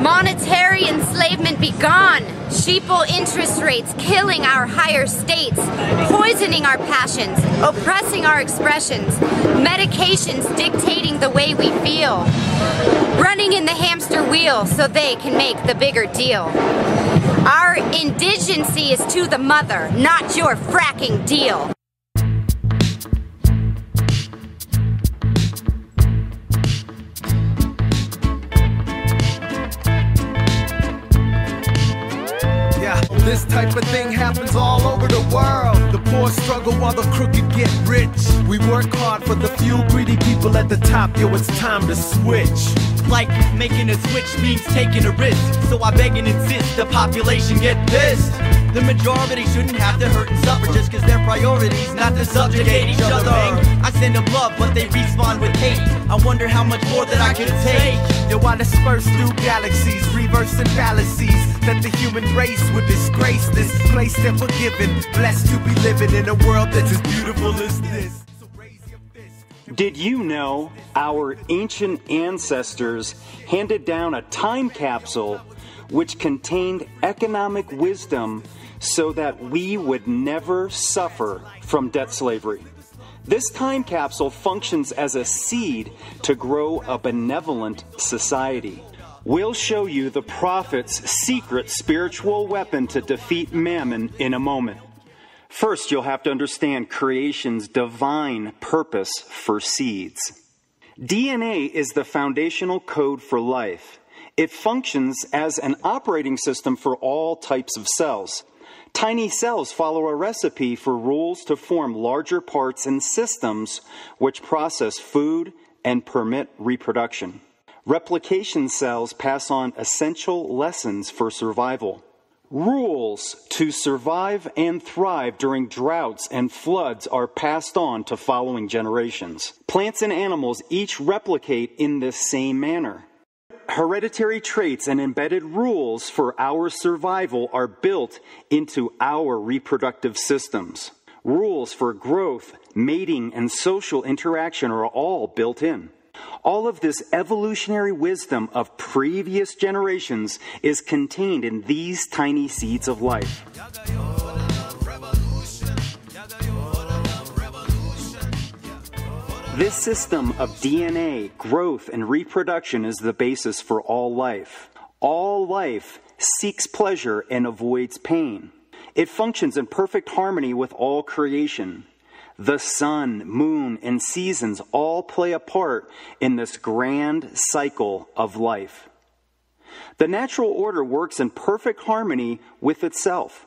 Monetary enslavement be gone. Sheeple interest rates killing our higher states, poisoning our passions, oppressing our expressions, medications dictating the way we feel, running in the hamster wheel so they can make the bigger deal. Our indigency is to the mother, not your fracking deal. This type of thing happens all over the world. The poor struggle while the crooked get rich. We work hard for the few greedy people at the top. Yo, it's time to switch. Like making a switch means taking a risk. So I beg and insist the population get pissed. The majority shouldn't have to hurt and suffer just cause their priorities not to subjugate each other. I send them love but they respond with hate. I wonder how much more that I could take. Yo, I disperse through galaxies, reversing fallacies that the human race would disgrace this place that we're given. Blessed to be living in a world that's as beautiful as this. So raise your fist. Did you know our ancient ancestors handed down a time capsule which contained economic wisdom so that we would never suffer from debt slavery? This time capsule functions as a seed to grow a benevolent society. We'll show you the prophet's secret spiritual weapon to defeat Mammon in a moment. First, you'll have to understand creation's divine purpose for seeds. DNA is the foundational code for life. It functions as an operating system for all types of cells. Tiny cells follow a recipe for rules to form larger parts and systems which process food and permit reproduction. Replication cells pass on essential lessons for survival. Rules to survive and thrive during droughts and floods are passed on to following generations. Plants and animals each replicate in this same manner. Hereditary traits and embedded rules for our survival are built into our reproductive systems. Rules for growth, mating, and social interaction are all built in. All of this evolutionary wisdom of previous generations is contained in these tiny seeds of life. This system of DNA, growth, and reproduction is the basis for all life. All life seeks pleasure and avoids pain. It functions in perfect harmony with all creation. The sun, moon, and seasons all play a part in this grand cycle of life. The natural order works in perfect harmony with itself.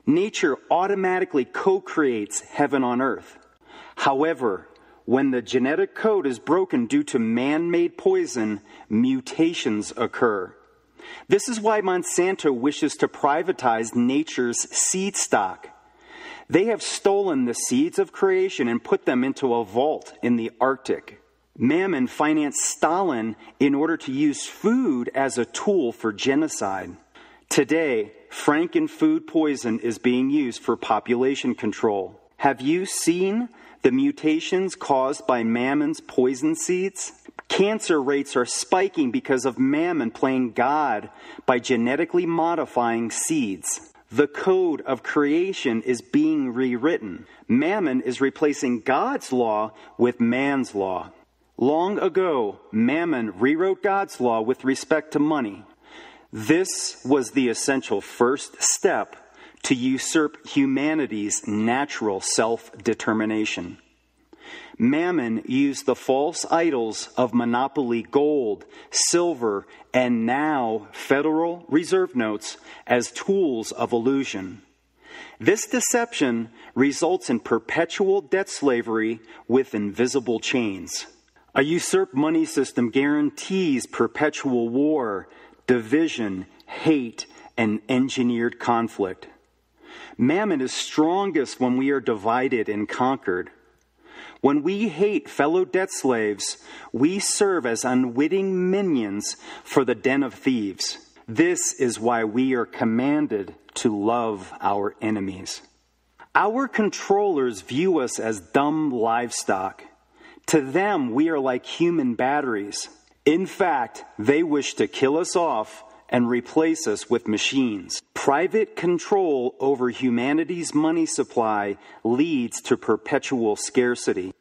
Nature automatically co-creates heaven on earth. However, when the genetic code is broken due to man-made poison, mutations occur. This is why Monsanto wishes to privatize nature's seed stock. They have stolen the seeds of creation and put them into a vault in the Arctic. Mammon financed Stalin in order to use food as a tool for genocide. Today, franken-food poison is being used for population control. Have you seen the mutations caused by Mammon's poison seeds? Cancer rates are spiking because of Mammon playing God by genetically modifying seeds. The code of creation is being rewritten. Mammon is replacing God's law with man's law. Long ago, Mammon rewrote God's law with respect to money. This was the essential first step to usurp humanity's natural self-determination. Mammon used the false idols of monopoly gold, silver, and now Federal Reserve notes as tools of illusion. This deception results in perpetual debt slavery with invisible chains. A usurped money system guarantees perpetual war, division, hate, and engineered conflict. Mammon is strongest when we are divided and conquered. When we hate fellow debt slaves, we serve as unwitting minions for the den of thieves. This is why we are commanded to love our enemies. Our controllers view us as dumb livestock. To them, we are like human batteries. In fact, they wish to kill us off and replace us with machines. Private control over humanity's money supply leads to perpetual scarcity.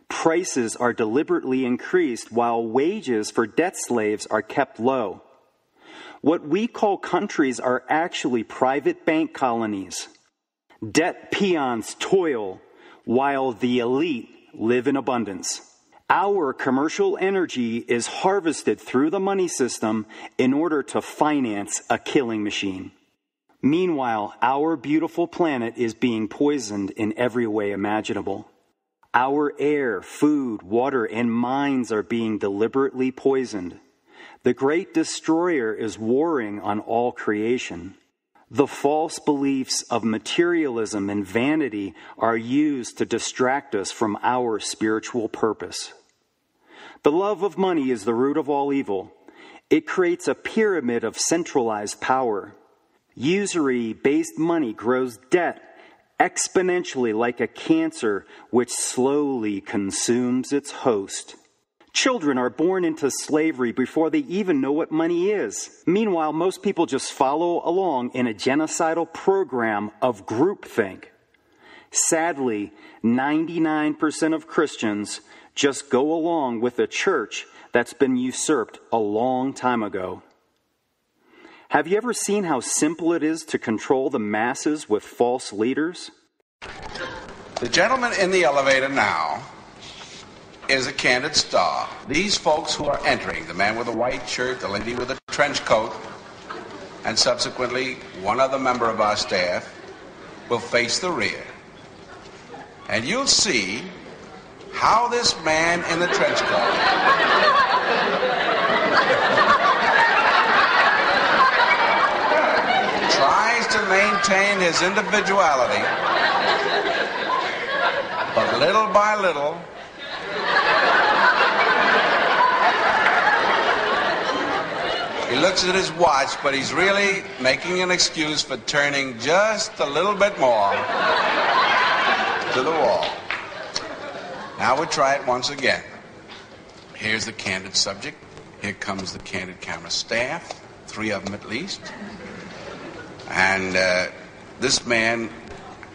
Prices are deliberately increased while wages for debt slaves are kept low. What we call countries are actually private bank colonies. Debt peons toil while the elite live in abundance. Our commercial energy is harvested through the money system in order to finance a killing machine. Meanwhile, our beautiful planet is being poisoned in every way imaginable. Our air, food, water, and minds are being deliberately poisoned. The great destroyer is warring on all creation. The false beliefs of materialism and vanity are used to distract us from our spiritual purpose. The love of money is the root of all evil. It creates a pyramid of centralized power. Usury-based money grows debt exponentially like a cancer which slowly consumes its host. Children are born into slavery before they even know what money is. Meanwhile, most people just follow along in a genocidal program of groupthink. Sadly, 99% of Christians just go along with a church that's been usurped a long time ago. Have you ever seen how simple it is to control the masses with false leaders? The gentleman in the elevator now is a candid star. These folks who are entering, the man with the white shirt, the lady with the trench coat, and subsequently one other member of our staff, will face the rear. And you'll see how this man in the trench coat tries to maintain his individuality, but little by little, he looks at his watch, but he's really making an excuse for turning just a little bit more to the wall. Now we'll try it once again. Here's the candid subject. Here comes the candid camera staff, 3 of them at least. And this man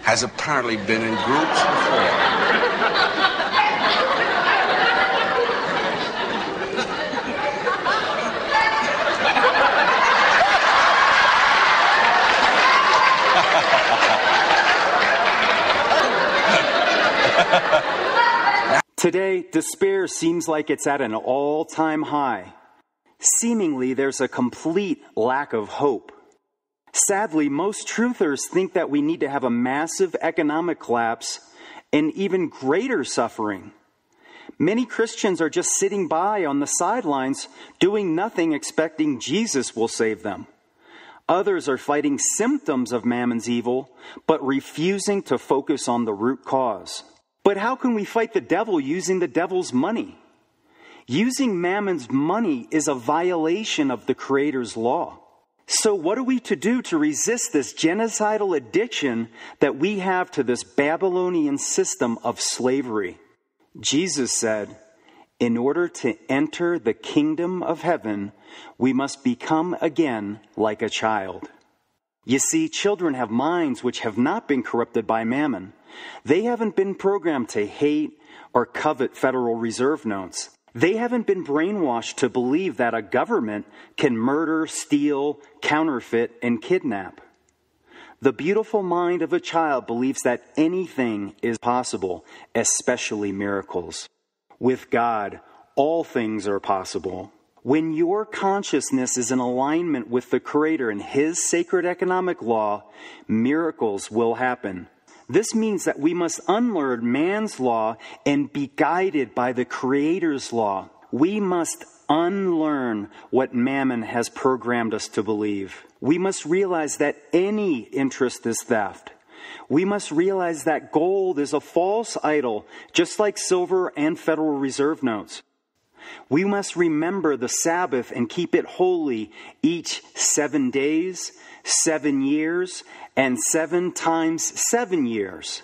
has apparently been in groups before. Today, despair seems like it's at an all-time high. Seemingly, there's a complete lack of hope. Sadly, most truthers think that we need to have a massive economic collapse and even greater suffering. Many Christians are just sitting by on the sidelines, doing nothing, expecting Jesus will save them. Others are fighting symptoms of Mammon's evil, but refusing to focus on the root cause. But how can we fight the devil using the devil's money? Using Mammon's money is a violation of the Creator's law. So what are we to do to resist this genocidal addiction that we have to this Babylonian system of slavery? Jesus said, in order to enter the kingdom of heaven, we must become again like a child. You see, children have minds which have not been corrupted by Mammon. They haven't been programmed to hate or covet Federal Reserve notes. They haven't been brainwashed to believe that a government can murder, steal, counterfeit, and kidnap. The beautiful mind of a child believes that anything is possible, especially miracles. With God, all things are possible. When your consciousness is in alignment with the Creator and His sacred economic law, miracles will happen. This means that we must unlearn man's law and be guided by the Creator's law. We must unlearn what Mammon has programmed us to believe. We must realize that any interest is theft. We must realize that gold is a false idol, just like silver and Federal Reserve notes. We must remember the Sabbath and keep it holy each 7 days, 7 years, and 7 times 7 years.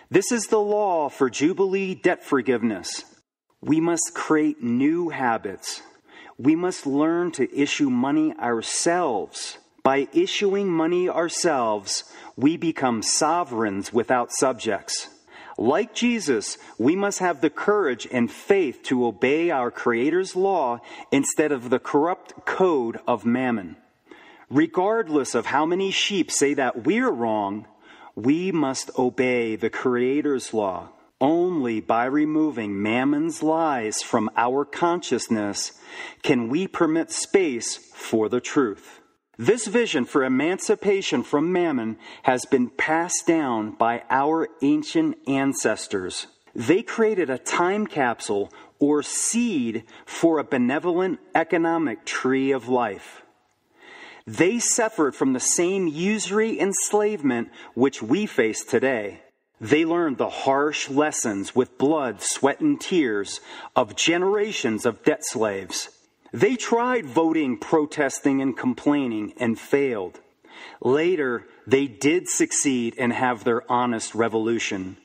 This is the law for Jubilee debt forgiveness. We must create new habits. We must learn to issue money ourselves. By issuing money ourselves, we become sovereigns without subjects. Like Jesus, we must have the courage and faith to obey our Creator's law instead of the corrupt code of Mammon. Regardless of how many sheep say that we're wrong, we must obey the Creator's law. Only by removing Mammon's lies from our consciousness can we permit space for the truth. This vision for emancipation from Mammon has been passed down by our ancient ancestors. They created a time capsule or seed for a benevolent economic tree of life. They suffered from the same usury enslavement which we face today. They learned the harsh lessons with blood, sweat, and tears of generations of debt slaves. They tried voting, protesting, and complaining and failed. Later, they did succeed and have their honest revolution.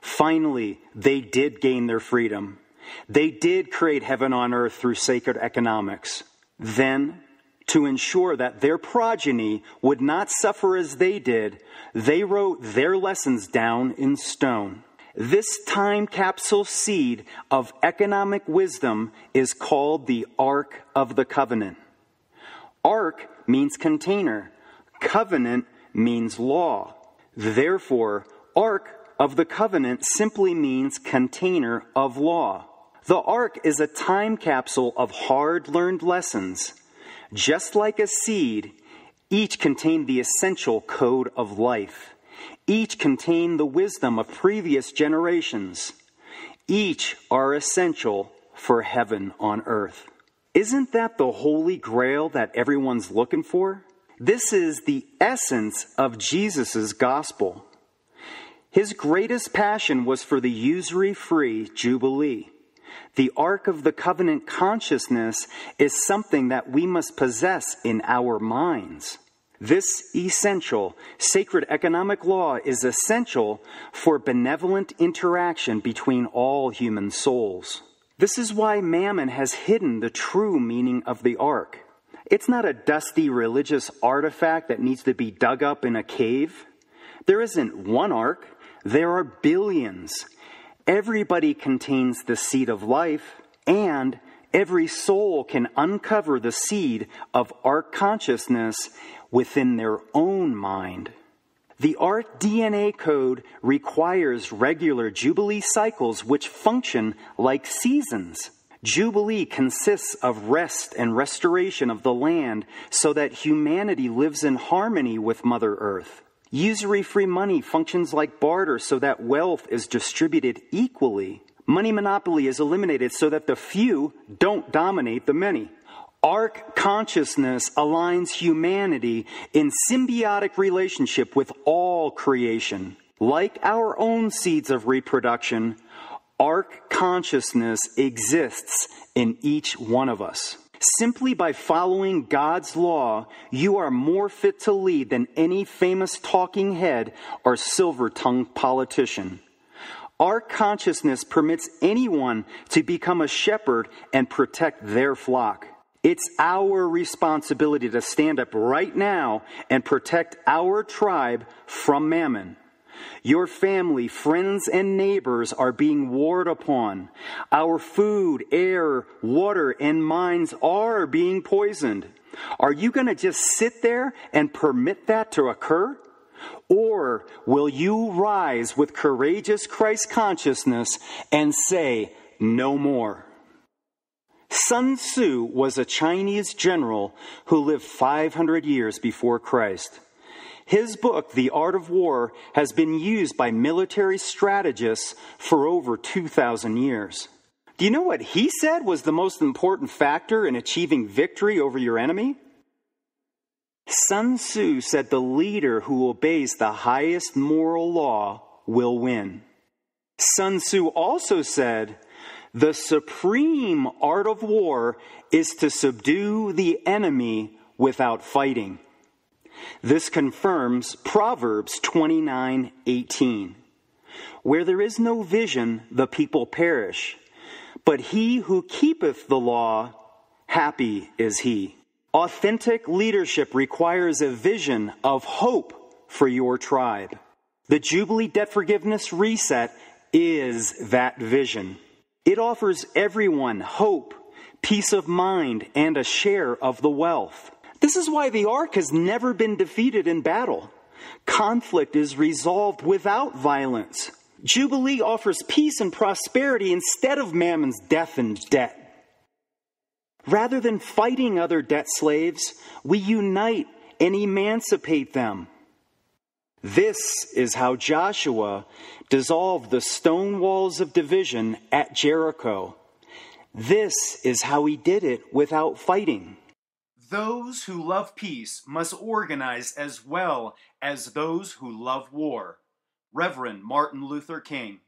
Finally, they did gain their freedom. They did create heaven on earth through sacred economics. Then, to ensure that their progeny would not suffer as they did, they wrote their lessons down in stone. This time capsule seed of economic wisdom is called the Ark of the Covenant. Ark means container. Covenant means law. Therefore, Ark of the Covenant simply means container of law. The Ark is a time capsule of hard-learned lessons. Just like a seed, each contained the essential code of life. Each contained the wisdom of previous generations. Each are essential for heaven on earth. Isn't that the holy grail that everyone's looking for? This is the essence of Jesus' gospel. His greatest passion was for the usury-free Jubilee. The Ark of the Covenant consciousness is something that we must possess in our minds. This essential, sacred economic law is essential for benevolent interaction between all human souls. This is why Mammon has hidden the true meaning of the Ark. It's not a dusty religious artifact that needs to be dug up in a cave. There isn't one Ark. There are billions. Everybody contains the seed of life, and every soul can uncover the seed of Ark consciousness within their own mind. The Ark DNA code requires regular Jubilee cycles which function like seasons. Jubilee consists of rest and restoration of the land so that humanity lives in harmony with Mother Earth. Usury-free money functions like barter so that wealth is distributed equally. Money monopoly is eliminated so that the few don't dominate the many. Ark consciousness aligns humanity in symbiotic relationship with all creation. Like our own seeds of reproduction, Ark consciousness exists in each one of us. Simply by following God's law, you are more fit to lead than any famous talking head or silver-tongued politician. Ark consciousness permits anyone to become a shepherd and protect their flock. It's our responsibility to stand up right now and protect our tribe from Mammon. Your family, friends, and neighbors are being warred upon. Our food, air, water, and minds are being poisoned. Are you going to just sit there and permit that to occur? Or will you rise with courageous Christ consciousness and say, no more? Sun Tzu was a Chinese general who lived 500 years before Christ. His book, The Art of War, has been used by military strategists for over 2,000 years. Do you know what he said was the most important factor in achieving victory over your enemy? Sun Tzu said the leader who obeys the highest moral law will win. Sun Tzu also said, the supreme art of war is to subdue the enemy without fighting. This confirms Proverbs 29:18. Where there is no vision, the people perish, but he who keepeth the law happy is he. Authentic leadership requires a vision of hope for your tribe. The Jubilee Debt Forgiveness Reset is that vision. It offers everyone hope, peace of mind, and a share of the wealth. This is why the Ark has never been defeated in battle. Conflict is resolved without violence. Jubilee offers peace and prosperity instead of Mammon's death and debt. Rather than fighting other debt slaves, we unite and emancipate them. This is how Joshua dissolved the stone walls of division at Jericho. This is how he did it without fighting. Those who love peace must organize as well as those who love war. Reverend Martin Luther King.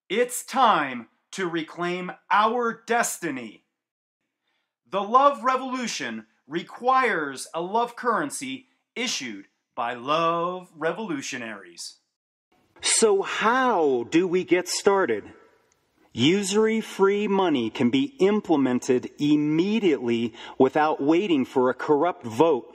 It's time to reclaim our destiny. The love revolution requires a love currency issued by love revolutionaries. So how do we get started? Usury-free money can be implemented immediately without waiting for a corrupt vote.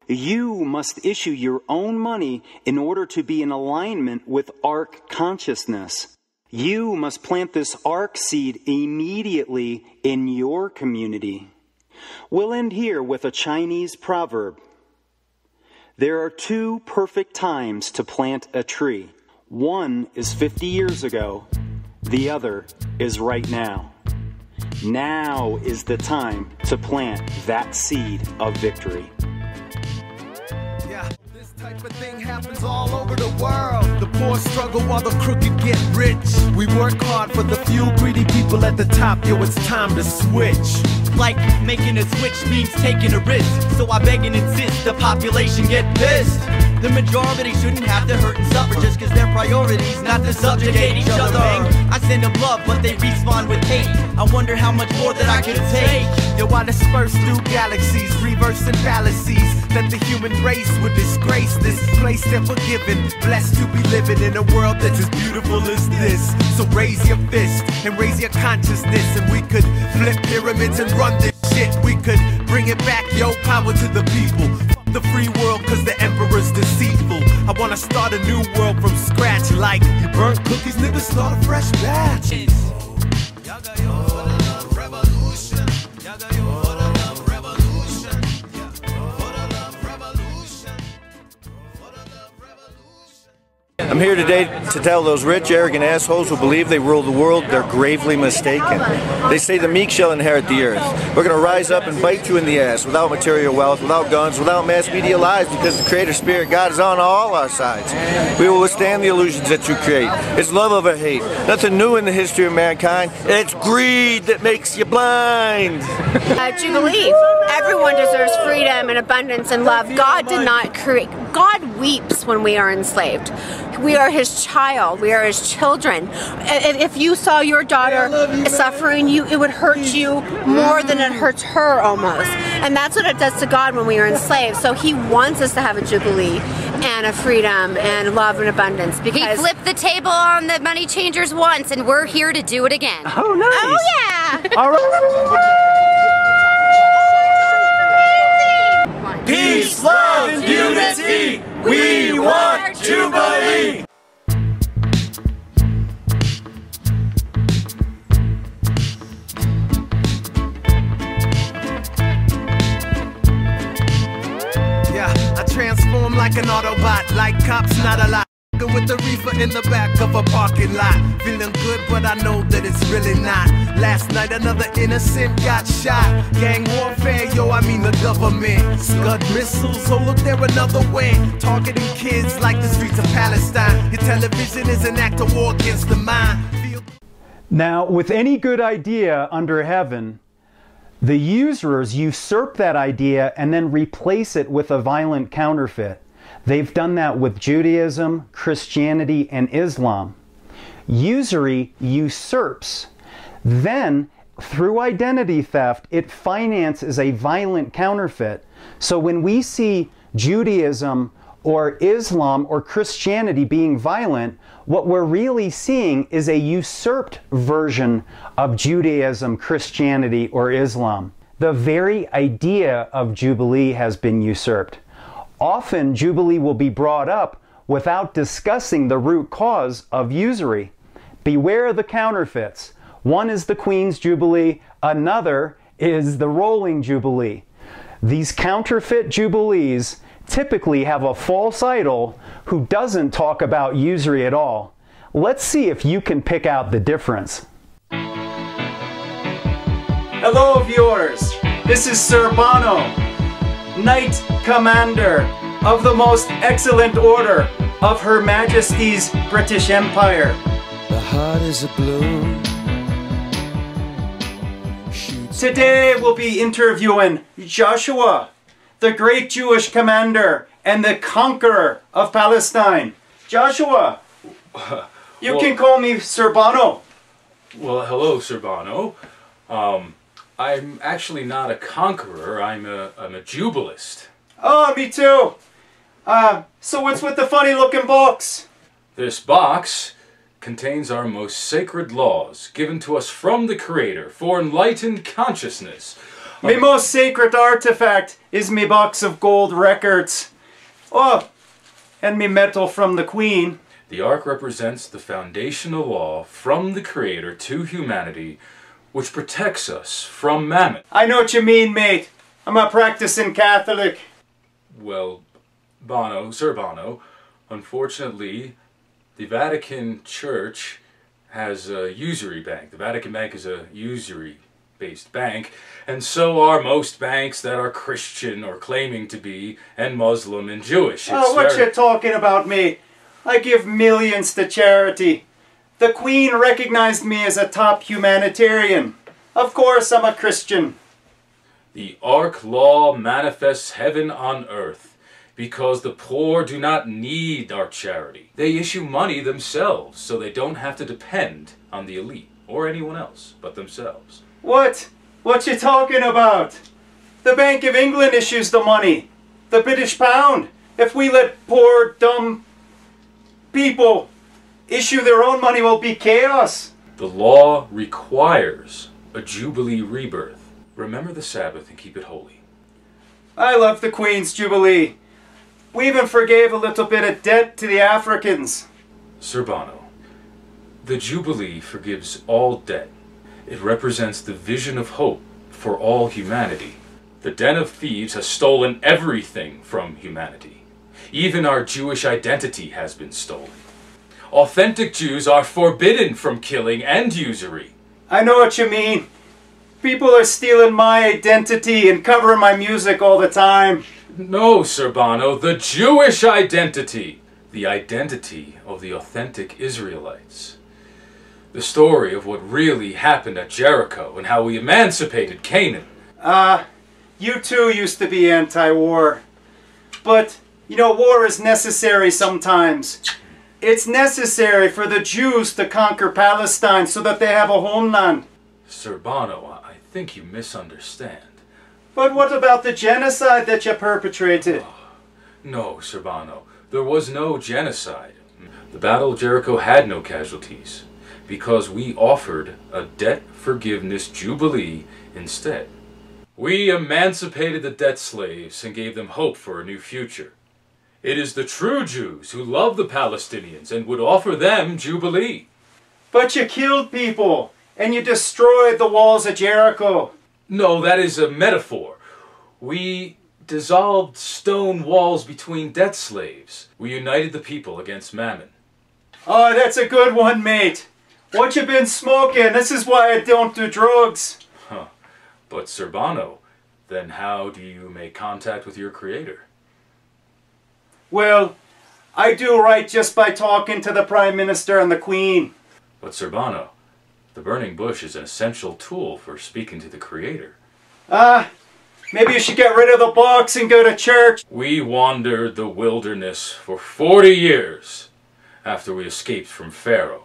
You must issue your own money in order to be in alignment with Ark consciousness. You must plant this Ark seed immediately in your community. We'll end here with a Chinese proverb. There are two perfect times to plant a tree. One is 50 years ago. The other is right now. Now is the time to plant that seed of victory. Yeah, this type of thing happens all over the world. The poor struggle while the crooked get rich. We work hard for the few greedy people at the top. Yo, it's time to switch. Like making a switch means taking a risk. So I beg and insist the population get pissed. The majority shouldn't have to hurt and suffer just cause their priorities not to subjugate each other. I send them love but they respond with hate. I wonder how much more that I could take. Yo, I disperse through galaxies, reversing fallacies that the human race would disgrace this place that we're given. Blessed to be living in a world that's as beautiful as this. So raise your fist and raise your consciousness, and we could flip pyramids and run this shit. We could bring it back, yo, power to the people. The free world cause the emperor's deceitful. I wanna start a new world from scratch. Like you burnt cookies, niggas, start a fresh batch. I'm here today to tell those rich, arrogant assholes who believe they rule the world they're gravely mistaken. They say the meek shall inherit the earth. We're going to rise up and bite you in the ass without material wealth, without guns, without mass media lies, because the Creator Spirit God is on all our sides. We will withstand the illusions that you create. It's love over hate. Nothing new in the history of mankind. It's greed that makes you blind. Jubilee. Everyone deserves freedom and abundance and love. God did not create. God weeps when we are enslaved. We are His child. We are His children. If you saw your daughter suffering, it would hurt you more than it hurts her almost. And that's what it does to God when we are enslaved. So He wants us to have a jubilee and a freedom and love and abundance. Because He flipped the table on the money changers once, and we're here to do it again. Oh, nice. Oh, yeah. All right. Peace, love, and unity. We want Jubilee. Yeah, I transform like an Autobot, like cops not a lot. With the reefer in the back of a parking lot. Feeling good, but I know that it's really not. Last night another innocent got shot. Gang warfare, yo, I mean the government. Scud missiles, oh look, there another way. Targeting kids like the streets of Palestine. Your television is an act of war against the mind. Now, with any good idea under heaven, the usurers usurp that idea and then replace it with a violent counterfeit. They've done that with Judaism, Christianity, and Islam. Usury usurps. Then, through identity theft, it finances a violent counterfeit. So when we see Judaism or Islam or Christianity being violent, what we're really seeing is a usurped version of Judaism, Christianity, or Islam. The very idea of Jubilee has been usurped. Often, Jubilee will be brought up without discussing the root cause of usury. Beware of the counterfeits. One is the Queen's Jubilee, another is the rolling Jubilee. These counterfeit Jubilees typically have a false idol who doesn't talk about usury at all. Let's see if you can pick out the difference. Hello viewers, this is Sir Bono, Knight Commander of the most excellent order of Her Majesty's British Empire. The heart is a blue. Today we'll be interviewing Joshua, the great Jewish commander and the conqueror of Palestine. Joshua, you can call me Sir Bono. Well, hello, Sir Bono. I'm actually not a conqueror. I'm a jubilist. Oh, me too. So what's with the funny looking box? This box contains our most sacred laws given to us from the Creator for enlightened consciousness. My most sacred artifact is me box of gold records. Oh, and me medal from the Queen. The Ark represents the foundational law from the Creator to humanity, which protects us from Mammon. I know what you mean, mate. I'm a practicing Catholic. Well, Bono, Sir Bono, unfortunately, the Vatican Church has a usury bank. The Vatican Bank is a usury-based bank, and so are most banks that are Christian or claiming to be, and Muslim and Jewish. What you talking about, mate? I give millions to charity. The Queen recognized me as a top humanitarian. Of course, I'm a Christian. The Ark law manifests heaven on earth, because the poor do not need our charity. They issue money themselves, so they don't have to depend on the elite, or anyone else but themselves. What? What you talking about? The Bank of England issues the money. The British pound. If we let poor, dumb people issue their own money, will be chaos. The law requires a Jubilee rebirth. Remember the Sabbath and keep it holy. I love the Queen's Jubilee. We even forgave a little bit of debt to the Africans. Sir Bono, the Jubilee forgives all debt. It represents the vision of hope for all humanity. The den of thieves has stolen everything from humanity. Even our Jewish identity has been stolen. Authentic Jews are forbidden from killing and usury. I know what you mean. People are stealing my identity and covering my music all the time. No, Sir Bono, the Jewish identity. The identity of the authentic Israelites. The story of what really happened at Jericho and how we emancipated Canaan. You too used to be anti-war. But, you know, war is necessary sometimes. It's necessary for the Jews to conquer Palestine so that they have a homeland. Sir Bono, I think you misunderstand. But what about the genocide that you perpetrated? No, Sir Bono, there was no genocide. The Battle of Jericho had no casualties, because we offered a debt forgiveness jubilee instead. We emancipated the debt slaves and gave them hope for a new future. It is the true Jews who love the Palestinians and would offer them jubilee. But you killed people, and you destroyed the walls of Jericho. No, that is a metaphor. We dissolved stone walls between debt slaves. We united the people against Mammon. Oh, that's a good one, mate. What you been smoking? This is why I don't do drugs. Huh. But Sir Bono, then how do you make contact with your Creator? Well, I do right just by talking to the Prime Minister and the Queen. But Sir Bono, the burning bush is an essential tool for speaking to the Creator. Maybe you should get rid of the box and go to church. We wandered the wilderness for 40 years after we escaped from Pharaoh.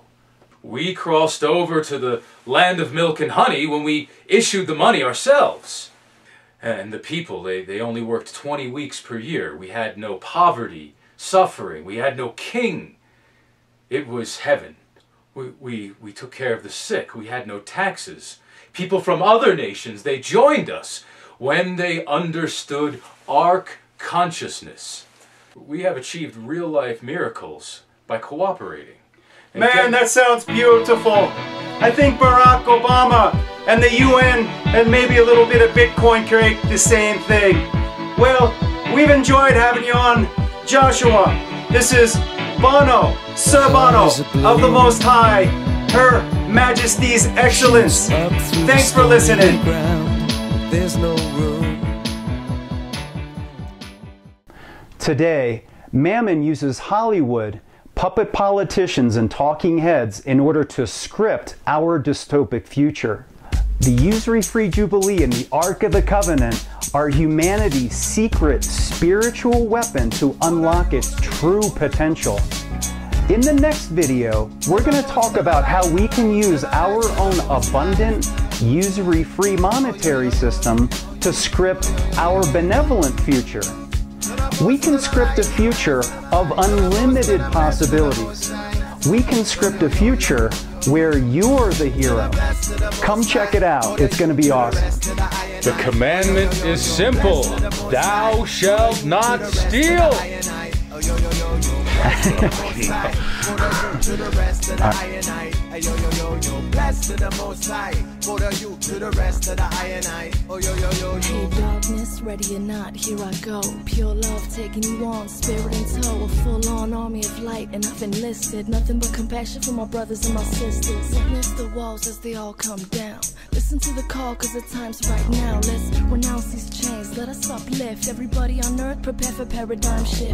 We crossed over to the land of milk and honey when we issued the money ourselves. And the people, they only worked 20 weeks per year. We had no poverty, suffering. We had no king. It was heaven. We took care of the sick. We had no taxes. People from other nations, they joined us when they understood arc consciousness. We have achieved real-life miracles by cooperating. Man, that sounds beautiful. I think Barack Obama and the UN and maybe a little bit of Bitcoin create the same thing. Well, we've enjoyed having you on, Joshua. This is Bono, Sir Bono of the Most High, Her Majesty's Excellence. Thanks for listening. Today, Mammon uses Hollywood, puppet politicians, and talking heads in order to script our dystopic future. The Usury-Free Jubilee and the Ark of the Covenant are humanity's secret spiritual weapon to unlock its true potential. In the next video, we're going to talk about how we can use our own abundant, usury-free monetary system to script our benevolent future. We can script a future of unlimited possibilities. We can script a future where you're the hero. Come check it out. It's going to be awesome. The commandment is simple. Thou shalt not steal. Hey darkness, ready or not, here I go. Pure love taking you on, spirit in tow. A full-on army of light, and I've enlisted nothing but compassion for my brothers and my sisters. Witness the walls as they all come down. Listen to the call, cause the time's right now. Let's renounce these chains, let us uplift. Everybody on earth, prepare for paradigm shift.